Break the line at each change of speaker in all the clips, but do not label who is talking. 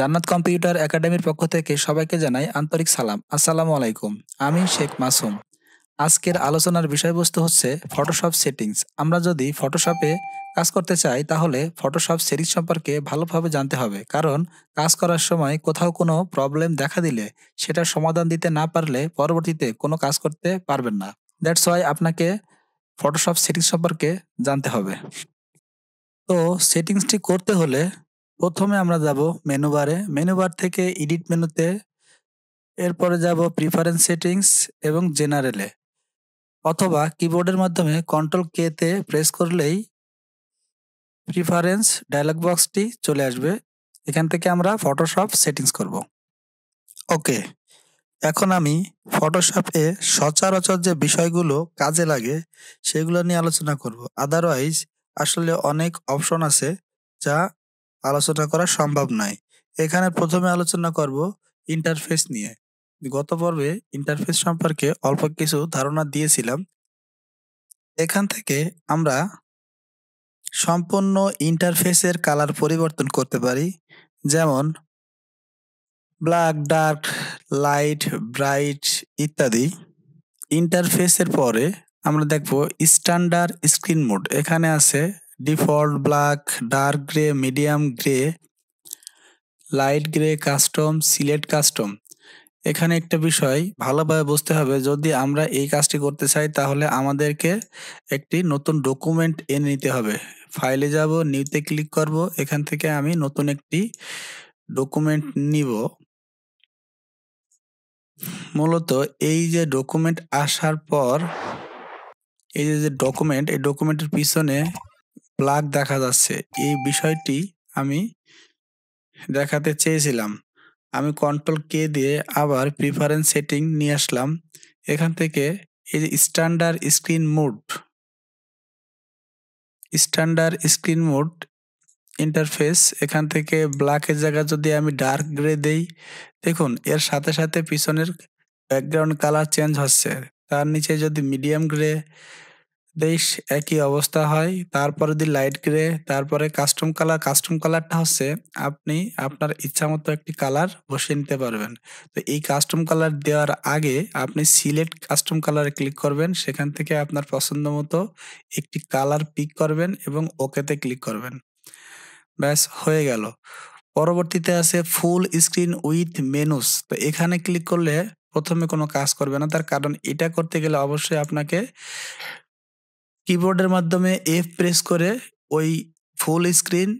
জান্নাত কম্পিউটার একাডেমির পক্ষ থেকে সবাইকে জানাই আন্তরিক সালাম। আসসালামু আলাইকুম। আমি শেখ মাসুম। আজকের আলোচনার বিষয়বস্তু হচ্ছে ফটোশপ সেটিংস। আমরা যদি ফটোশপে কাজ করতে চাই তাহলে ফটোশপ সেটিংস সম্পর্কে ভালোভাবে জানতে হবে, কারণ কাজ করার সময় কোথাও কোনো প্রবলেম দেখা দিলে সেটার সমাধান দিতে না পারলে পরবর্তীতে কোনো কাজ করতে পারবেন না। দ্যাটস ওয়াই আপনাকে ফটোশপ সেটিংস সম্পর্কে জানতে হবে। তো সেটিংসটি করতে হলে প্রথমে আমরা যাব মেনু বারে। মেনু বার থেকে এডিট মেনুতে, এরপরে যাব প্রিফারেন্স সেটিংস এবং জেনারেলে, অথবা কিবোর্ডের মাধ্যমে কন্ট্রোল কে তে প্রেস করলেই প্রিফারেন্স ডায়লগ বক্সটি চলে আসবে। এখান থেকে আমরা ফটোশপ সেটিংস করব। ওকে, এখন আমি ফটোশপে সচরাচর যে বিষয়গুলো কাজে লাগে সেগুলো নিয়ে আলোচনা করব। আদারওয়াইজ আসলে অনেক অপশন আছে যা আলোচনা করা সম্ভব নয়। এখানে প্রথমে আলোচনা করব ইন্টারফেস নিয়ে। গত পর্বে ইন্টারফেস সম্পর্কে অল্প কিছু ধারণা দিয়েছিলাম। এখান থেকে আমরা সম্পূর্ণ ইন্টারফেসের কালার পরিবর্তন করতে পারি, যেমন ব্ল্যাক, ডার্ক, লাইট, ব্রাইট ইত্যাদি। ইন্টারফেসের পরে আমরা দেখব স্ট্যান্ডার্ড স্ক্রিন মোড। এখানে আছে default, black, dark grey, medium grey, light grey, custom, select custom. এখানে একটা বিষয় ভালোভাবে বুঝতে হবে, যদি আমরা এই কাজটি করতে চাই তাহলে আমাদেরকে একটি নতুন ডকুমেন্ট এনে নিতে হবে। ফাইলে যাব, নিউতে ক্লিক করব, এখান থেকে আমি নতুন একটি ডকুমেন্ট নিব। মূলত এই যে ডকুমেন্ট আসার পর এই যে ডকুমেন্ট, এই ডকুমেন্টের পিছনে ব্ল্যাক দেখা যাচ্ছে, এই বিষয়টি আমি দেখাতে চেয়েছিলাম। আমি কন্ট্রোল কে দিয়ে আবার প্রিফারেন্স সেটিং নিয়ে আসলাম। এখান থেকে এই যে স্ট্যান্ডার্ড স্ক্রিন মোড ইন্টারফেস, এখান থেকে ব্ল্যাকের জায়গায় যদি আমি ডার্ক গ্রে দেই, দেখুন এর সাথে সাথে পিছনের ব্যাকগ্রাউন্ড কালার চেঞ্জ হচ্ছে। তার নিচে যদি মিডিয়াম গ্রে দেই একই অবস্থা হয়। তারপরে যদি লাইট গ্রে, তারপরে কাস্টম কালারটা হচ্ছে আপনি আপনার ইচ্ছামতো একটি কালার বসিয়ে নিতে পারবেন। তো এই কাস্টম কালার দেওয়ার আগে আপনি সিলেক্ট কাস্টম কালারে ক্লিক করবেন, সেখান থেকে আপনার পছন্দ মতো একটি কালার পিক করবেন এবং ওকেতে ক্লিক করবেন। ব্যাস, হয়ে গেল। পরবর্তীতে আছে ফুল স্ক্রিন উইথ মেনুস। তো এখানে ক্লিক করলে প্রথমে কোনো কাজ করবে না, তার কারণ এটা করতে গেলে অবশ্যই আপনাকে কিবোর্ডের মাধ্যমে এফ প্রেস করে ওই ফুল স্ক্রিন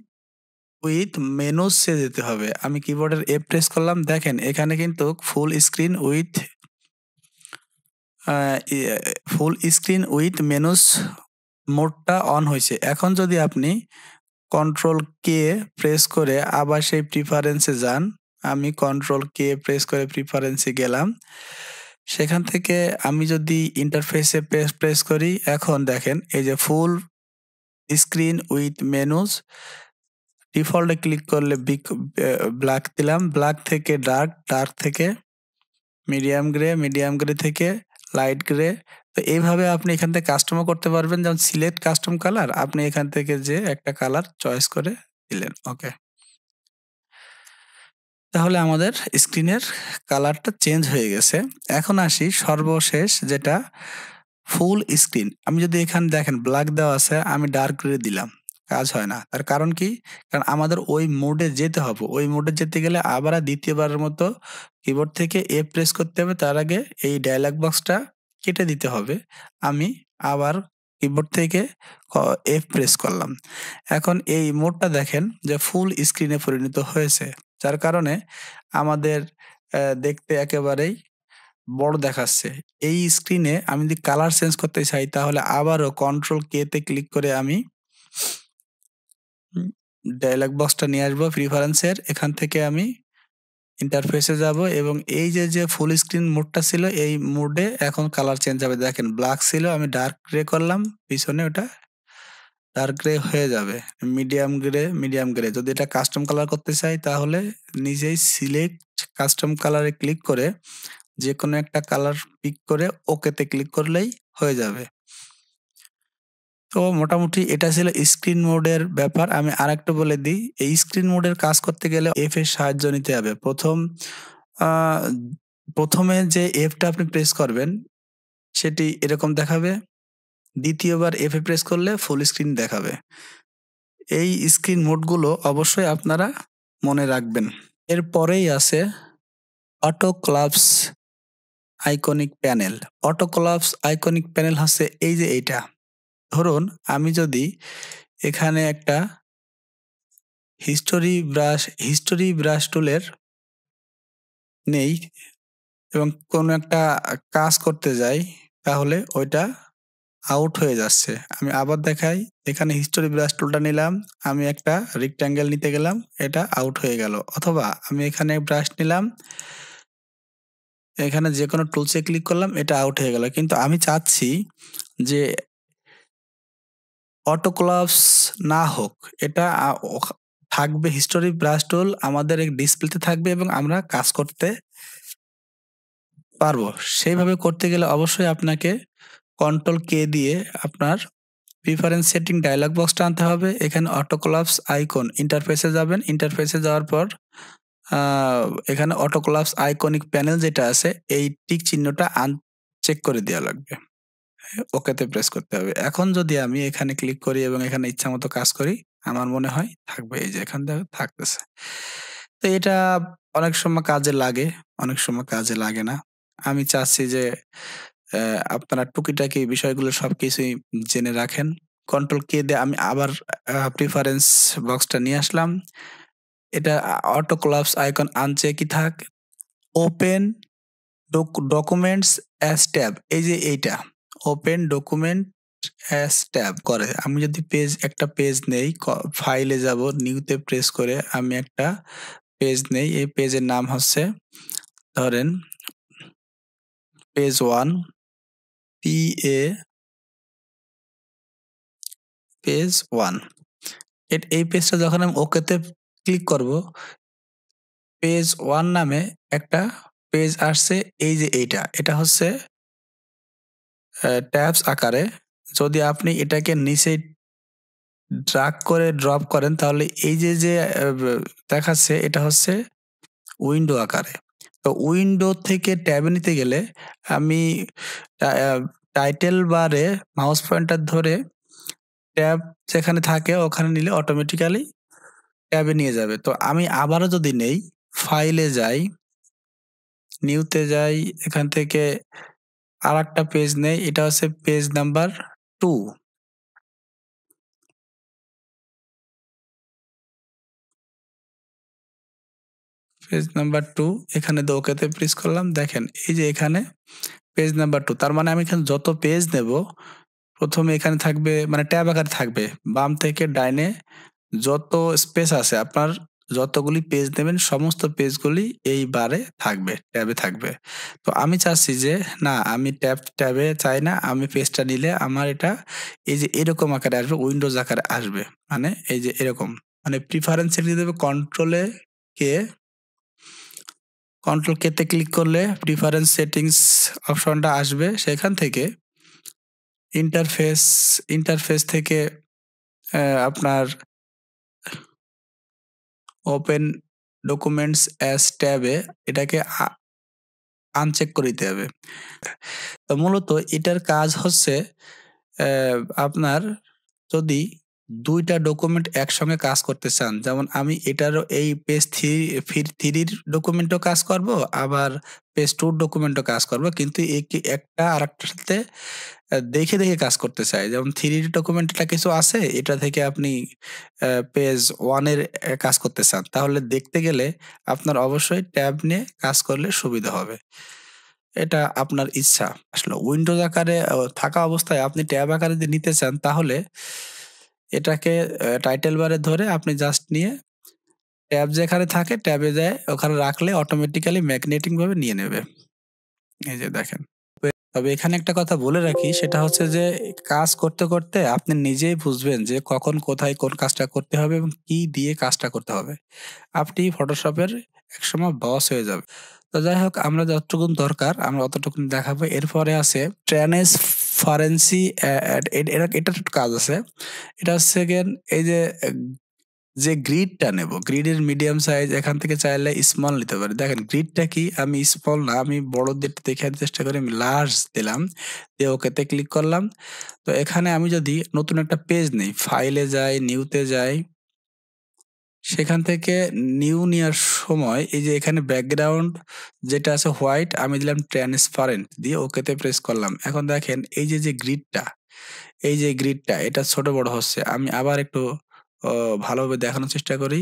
উইথ মেনুসে যেতে হবে। আমি কিবোর্ডের এফ প্রেস করলাম, দেখেন এখানে কিন্তু ফুল স্ক্রিন উইথ মেনুস মোডটা অন হয়েছে। এখন যদি আপনি কন্ট্রোল কে প্রেস করে আবার সেই প্রিফারেন্সে যান, আমি কন্ট্রোল কে প্রেস করে প্রিফারেন্সে গেলাম, সেখান থেকে আমি যদি ইন্টারফেসে প্রেস করি, এখন দেখেন এই যে ফুল স্ক্রিন উইথ মেনুস, ডিফল্টে ক্লিক করলে ব্ল্যাক দিলাম, ব্ল্যাক থেকে ডার্ক, ডার্ক থেকে মিডিয়াম গ্রে থেকে লাইট গ্রে। তো এইভাবে আপনি এখান থেকে কাস্টমও করতে পারবেন, যেমন সিলেক্ট কাস্টম কালার, আপনি এখান থেকে যে একটা কালার চয়েস করে দিলেন। ওকে, তাহলে আমাদের স্ক্রিনের কালারটা চেঞ্জ হয়ে গেছে। এখন আসি সর্বশেষ, যেটা ফুল স্ক্রিন। আমি যদি এখানে দেখেন ব্ল্যাক দেওয়া আছে, আমি ডার্ক গ্রে দিলাম, কাজ হয় না। তার কারণ কি? কারণ আমাদের ওই মোডে যেতে হবে। ওই মোডে যেতে গেলে আবার দ্বিতীয়বারের মতো কিবোর্ড থেকে এফ প্রেস করতে হবে। তার আগে এই ডায়লগ বক্সটা কেটে দিতে হবে। আমি আবার কিবোর্ড থেকে এফ প্রেস করলাম। এখন এই মোডটা দেখেন যে ফুল স্ক্রিনে পরিণত হয়েছে, যার কারণে আমাদের দেখতে একেবারেই বড় দেখাচ্ছে। এই স্ক্রিনে আমি যদি কালার চেঞ্জ করতে চাই তাহলে আবারও কন্ট্রোল কে তে ক্লিক করে আমি ডায়লগ বক্সটা নিয়ে আসবো প্রিফারেন্সের। এখান থেকে আমি ইন্টারফেসে যাব এবং এই যে ফুল স্ক্রিন মোডটা ছিল, এই মোডে এখন কালার চেঞ্জ হবে। দেখেন ব্ল্যাক ছিল, আমি ডার্ক গ্রে করলাম, পিছনে ওটা ডার্ক গ্রে হয়ে যাবে। মিডিয়াম গ্রে যদি এটা কাস্টম কালার করতে চাই তাহলে নিজেই সিলেক্ট কাস্টম কালারে ক্লিক করে যে কোনো একটা কালার পিক করে ওকেতে ক্লিক করলেই হয়ে যাবে। তো মোটামুটি এটা ছিল স্ক্রিন মোডের ব্যাপার। আমি আরেকটা বলে দিই, এই স্ক্রিন মোডের কাজ করতে গেলে এফ এর সাহায্য নিতে হবে। আহ, প্রথমে যে এফটা আপনি প্রেস করবেন সেটি এরকম দেখাবে, দ্বিতীয়বার এফ এ প্রেস করলে ফুল স্ক্রিন দেখাবে। এই স্ক্রিন মোডগুলো অবশ্যই আপনারা মনে রাখবেন। এরপরেই আছে auto clubs iconic panel. Auto clubs iconic panel হচ্ছে এই যে এইটা। ধরুন আমি যদি এখানে একটা হিস্টোরি ব্রাশ টুলের নেই এবং কোনো একটা কাজ করতে যাই, তাহলে ওইটা আউট হয়ে যাচ্ছে। আমি আবার দেখাই, এখানে হিস্টোরি ব্রাশ টুলটা নিলাম, আমি একটা রেক্ট্যাঙ্গেল নিতে গেলাম, এটা আউট হয়ে গেল। অথবা আমি এখানে ব্রাশ নিলাম, এখানে যে কোনো টুলসে ক্লিক করলাম, এটা আউট হয়ে গেল। কিন্তু আমি চাচ্ছি যে অটো ক্লাবস না হোক, এটা থাকবে। হিস্টোরি ব্রাশ টুল আমাদের ডিসপ্লেতে থাকবে এবং আমরা কাজ করতে পারবো। সেইভাবে করতে গেলে অবশ্যই আপনাকে কন্ট্রোল কে দিয়ে আপনার প্রিফারেন্স সেটিং ডায়লগ বক্সটা আনতে হবে। এখানে অটো ক্লাবস আইকন ইন্টারফেসে যাবেন, ইন্টারফেসে যাওয়ার পর এখানে অটো ক্লাবস আইকনিক প্যানেল যেটা আছে এই টিক চিহ্নটা আনচেক করে দেওয়া লাগবে, ওকেতে প্রেস করতে হবে। এখন যদি আমি এখানে ক্লিক করি এবং এখানে ইচ্ছা মতো কাজ করি, আমার মনে হয় থাকবে, এই যে এখান থেকে থাকতেছে। তো এটা অনেক সময় কাজে লাগে, অনেক সময় কাজে লাগে না। আমি চাচ্ছি যে আপনারা টুকিটাকি বিষয়গুলো সবকিছুই জেনে রাখেন। কন্ট্রোল কে দিয়ে আমি আবার প্রিফারেন্স বক্সটা নিয়ে আসলাম। এটা অটো ক্লাবস আইকন আনচেকই থাক। ওপেন ডকুমেন্টস অ্যাজ ট্যাব, এই যে এইটা ওপেন ডকুমেন্ট অ্যাজ ট্যাব করে। আমি যদি একটা পেজ নেই, ফাইলে যাব, নিউতে প্রেস করে আমি একটা পেজ নেই, এই পেজের নাম হচ্ছে ধরেন পেজ 1, পেজ 1। এই পেজটা যখন আমি ওকেতে ক্লিক করব, পেজ 1 নামে একটা পেজ আসছে। এই যে এটা হচ্ছে ট্যাবস আকারে। যদি আপনি এটাকে নিচে ড্রাগ করে ড্রপ করেন, তাহলে এই যে দেখাচ্ছে এটা হচ্ছে উইন্ডো আকারে। তো উইন্ডো থেকে ট্যাবে নিতে গেলে আমি টাইটেল বারে মাউস পয়েন্টার ধরে ট্যাব যেখানে থাকে ওখানে নিলে অটোমেটিক্যালি ট্যাবে নিয়ে যাবে। তো আমি আবারও যদি নেই, ফাইলে যাই, নিউতে যাই, এখান থেকে আর একটা পেজ নেই, এটা হচ্ছে পেজ নাম্বার 2। পেজ নাম্বার 2 এখানে ওকেতে প্রেস করলাম। দেখেন এই যে এখানে পেজ নাম্বার 2, তার মানে আমি এখানে যত পেজ নেব প্রথমে এখানে থাকবে, মানে ট্যাব আকারে থাকবে। বাম থেকে ডাইনে যত স্পেস আছে, আপনার যতগুলি পেজ নেবেন সমস্ত পেজগুলি এই বারে থাকবে, ট্যাবে থাকবে। তো আমি চাচ্ছি যে না, আমি ট্যাবে চাই না, আমি পেজটা নিলে আমার এটা এই যে এরকম আকারে আসবে, উইন্ডোজ আকারে আসবে। মানে এই যে এরকম, মানে প্রিফারেন্স সেটিং দেবে কে কন্ট্রোল কে তে ক্লিক করলে প্রিফারেন্স সেটিংস অপশনটা আসবে। সেখান থেকে ইন্টারফেস থেকে আপনার ওপেন ডকুমেন্টস অ্যাজ ট্যাবে এটাকে আনচেক করে দিতে হবে। তো মূলত এটার কাজ হচ্ছে আপনার যদি 2টা ডকুমেন্ট একসঙ্গে কাজ করতে চান, যেমন আমি এটারও এই পেজ 3 ডকুমেন্টও কাজ করব, আবার পেজ 2 ডকুমেন্টও কাজ করব, কিন্তু একটা আরেকটার সাথে দেখে কাজ করতে চাই। যেমন 3 ডকুমেন্টটা কিছু আছে, এটা থেকে আপনি পেজ 1 এর কাজ করতে চান, তাহলে দেখতে গেলে আপনার অবশ্যই ট্যাব নিয়ে কাজ করলে সুবিধা হবে। এটা আপনার ইচ্ছা। আসলে উইন্ডোজ আকারে থাকা অবস্থায় আপনি ট্যাব আকারে যদি নিতে চান, তাহলে এটাকে টাইটেল বারে ধরে আপনি জাস্ট নিয়ে ট্যাব যেখানে থাকে ট্যাবে যায় ওখানে রাখলে অটোমেটিক্যালি ম্যাগনেটিং ভাবে নিয়ে নেবে। এই যে দেখেন। তবে এখানে একটা কথা বলে রাখি, সেটা হচ্ছে যে কাজ করতে করতে আপনি নিজেই বুঝবেন যে কখন কোথায় কোন কাজটা করতে হবে এবং কি দিয়ে কাজটা করতে হবে। আপনি ফটোশপের একসময় বস হয়ে যাবে। তো যাই হোক, আমরা যতটুকুন দরকার আমরা অতটুকুন দেখাবো। এরপরে আছে ট্রান্সপারেন্সি এটা একটা কাজ আছে। এটা হচ্ছে গিয়ে এই যে গ্রিডটা নেব, গ্রিডের মিডিয়াম সাইজ এখান থেকে চাইলে স্মল নিতে পারি। দেখেন গ্রিডটা কি, আমি স্মল না, আমি বড় দেখার চেষ্টা করি, আমি লার্জ দিলাম, দিয়ে ওকেতে ক্লিক করলাম। তো এখানে আমি যদি নতুন একটা পেজ নেই, ফাইলে যাই, নিউতে যাই, সেখান থেকে নিউ নেওয়ার সময় এই যে এখানে ব্যাকগ্রাউন্ড যেটা আছে হোয়াইট, আমি দিলাম ট্রান্সপারেন্ট দিয়ে ওকেতে প্রেস করলাম। এখন দেখেন এই যে গ্রিডটা, এই যে গ্রিডটা এটা ছোট বড় হচ্ছে। আমি আবার একটু ভালোভাবে দেখানোর চেষ্টা করি।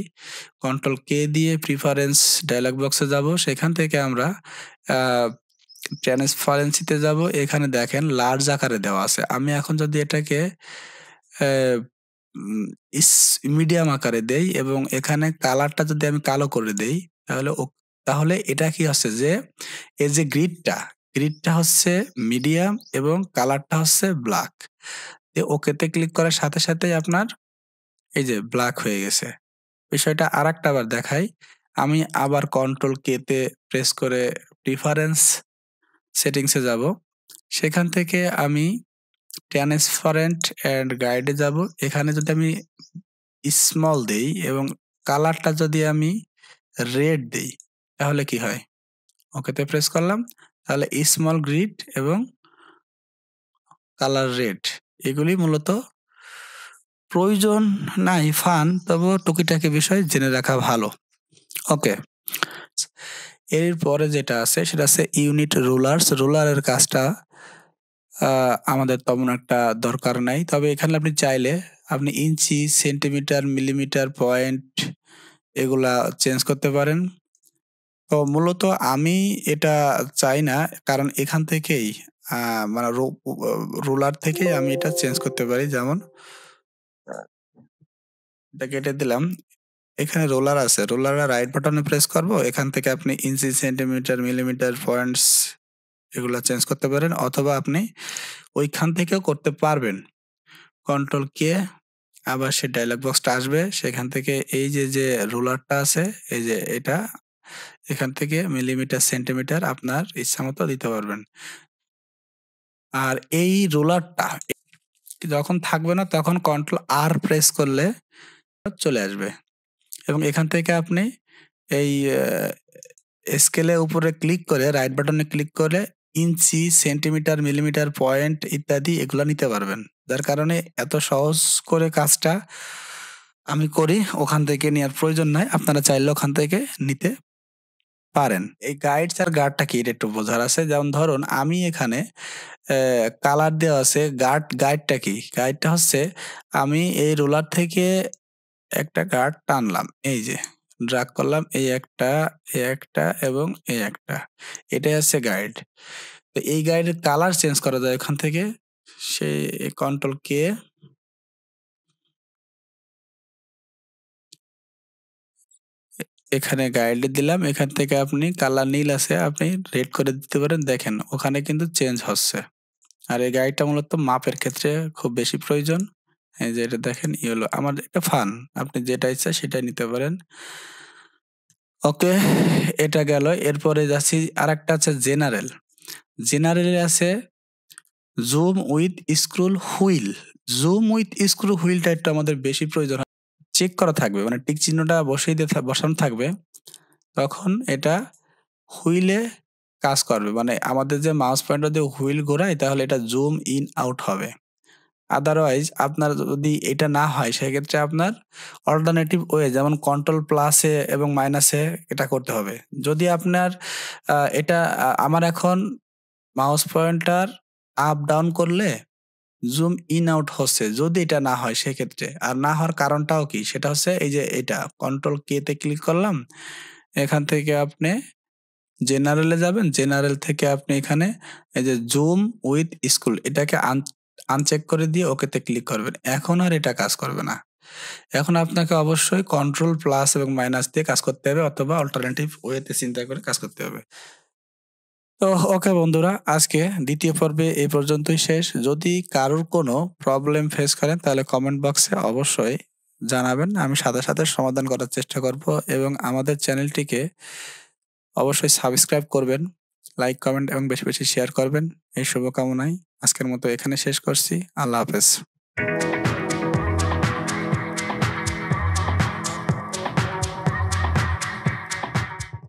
কন্ট্রোল কে দিয়ে প্রিফারেন্স ডায়লগ বক্সে যাব, সেখান থেকে আমরা ট্রান্সপারেন্সিতে যাব। এখানে দেখেন লার্জ আকারে দেওয়া আছে। আমি এখন যদি এটাকে মিডিয়াম আকারে দেই এবং এখানে কালারটা যদি আমি কালো করে দেই, তাহলে এটা কি হচ্ছে যে এই যে গ্রিডটা হচ্ছে মিডিয়াম এবং কালারটা হচ্ছে ব্ল্যাক। ওকেতে ক্লিক করার সাথে সাথেই আপনার এই যে ব্ল্যাক হয়ে গেছে। বিষয়টা আরেকটা বার দেখাই। আমি আবার কন্ট্রোল কে তে প্রেস করে প্রিফারেন্স সেটিংসে যাব। সেখান থেকে আমি ট্রান্সপারেন্ট এন্ড গাইডে যাব। এখানে যদি আমি স্মল দেই এবং কালারটা যদি আমি রেড দেই, তাহলে কি হয়? ওকেতে প্রেস করলাম, তাহলে স্মল গ্রিড এবং কালার রেড, এগুলি মূলত প্রয়োজন নাই, ফান, তবুও টুকিটাকি বিষয় জেনে রাখা ভালো। ওকে, এরপরে যেটা আছে সেটা আছে ইউনিট রুলার্স। রুলারের কাজটা আমাদের তেমন একটা দরকার নাই, তবে এখানে আপনি চাইলে আপনি ইঞ্চি, সেন্টিমিটার, মিলিমিটার, পয়েন্ট এগুলা চেঞ্জ করতে পারেন। তো মূলত আমি এটা চাই না, কারণ এখান থেকেই মানে রুলার থেকেই আমি এটা চেঞ্জ করতে পারি। যেমন এটা কেটে দিলাম, এখানে রোলার আছে, রোলারে রাইট বাটনে প্রেস করব, এখান থেকে আপনি ইঞ্চি, সেন্টিমিটার, মিলিমিটার, পয়েন্টস এগুলা চেঞ্জ করতে পারেন, অথবা আপনি ওইখান থেকেও করতে পারবেন। কন্ট্রোল কে, আবার সে ডায়লগ বক্সটা আসবে, সেখান থেকে এই যে রুলারটা আছে, এই যে এটা, এখান থেকে মিলিমিটার, সেন্টিমিটার আপনার ইচ্ছা মতো দিতে পারবেন। আর এই রুলারটা যখন থাকবে না তখন কন্ট্রোল আর প্রেস করলে চলে আসবে এবং এখান থেকে আপনি এই স্কেলের উপরে ক্লিক করে, রাইট বাটনে ক্লিক করে ইঞ্চি, সেন্টিমিটার, মিলিমিটার, পয়েন্ট ইত্যাদি এগুলা নিতে পারবেন। যার কারণে এত সহজ করে কাজটা আমি করি, ওখান থেকে নেওয়ার প্রয়োজন নাই, আপনারা চাইলে ওখান থেকে নিতে পারেন। এই গাইডস আর গার্ডটা কি এটা একটু বোঝার আছে। যেমন ধরুন আমি এখানে কালার দেওয়া আছে, গাইডটা কি? গাইডটা হচ্ছে আমি এই রোলার থেকে একটা গার্ড টানলাম, এই যে ড্রাগ করলাম, এই একটা এবং এই একটা, এটাই হচ্ছে গাইড। তো এই গাইডের কালার চেঞ্জ করা যায় এখান থেকে, সেই কন্ট্রোল কে, এখানে গাইডে দিলাম, এখান থেকে আপনি কালার নীল আছে, আপনি রেড করে দিতে পারেন। দেখেন ওখানে কিন্তু চেঞ্জ হচ্ছে। আর এই গাইডটা মূলত মাপের ক্ষেত্রে খুব বেশি প্রয়োজন। এই যে এটা দেখেন ইয়েলো, আমার এটা ফান, আপনি যেটা ইচ্ছা সেটাই নিতে পারেন। ওকে, এটা গেল। এরপরে যাচ্ছি আরেকটা আছে জেনারেল। জেনারেলে আছে zoom with scroll wheel. Zoom with scroll হুইলটা একটু আমাদের বেশি প্রয়োজন হয়। চেক করা থাকবে, মানে টিক চিহ্নটা বসানো থাকবে, তখন এটা হুইলে কাজ করবে। মানে আমাদের যে মাউস পয়েন্টার দিয়ে হুইল ঘোরায়, তাহলে এটা জুম ইন আউট হবে। আদারওয়াইজ আপনার যদি এটা না হয়, সেক্ষেত্রে আপনার অল্টারনেটিভ ওয়ে, যেমন কন্ট্রোল প্লাসে এবং মাইনাসে এটা করতে হবে। যদি আপনার আমার এখন মাউস পয়েন্টার আপ ডাউন করলে জুম ইন আউট হচ্ছে, যদি এটা না হয় সেক্ষেত্রে, আর না হওয়ার কারণটাও কি, সেটা হচ্ছে এই যে এটা কন্ট্রোল কে তে ক্লিক করলাম, এখান থেকে আপনি জেনারেলে যাবেন, জেনারেল থেকে আপনি এখানে এই যে জুম উইথ স্কুল এটাকে আনচেক করে দিয়ে ওকেতে ক্লিক করবেন। এখন আর এটা কাজ করবে না। এখন আপনাকে অবশ্যই কন্ট্রোল প্লাস এবং মাইনাস দিয়ে কাজ করতে হবে, অথবা অল্টারনেটিভ ওয়েতে চিন্তা করে কাজ করতে হবে। তো ওকে বন্ধুরা, আজকে দ্বিতীয় পর্বে এই পর্যন্তই শেষ। যদি কারোর কোনো প্রবলেম ফেস করেন তাহলে কমেন্ট বক্সে অবশ্যই জানাবেন, আমি সাথে সাথে সমাধান করার চেষ্টা করব। এবং আমাদের চ্যানেলটিকে অবশ্যই সাবস্ক্রাইব করবেন, লাইক, কমেন্ট এবং বেশি বেশি শেয়ার করবেন, এই শুভকামনায় আজকের মতো এখানে শেষ করছি। আল্লাহ হাফেজ।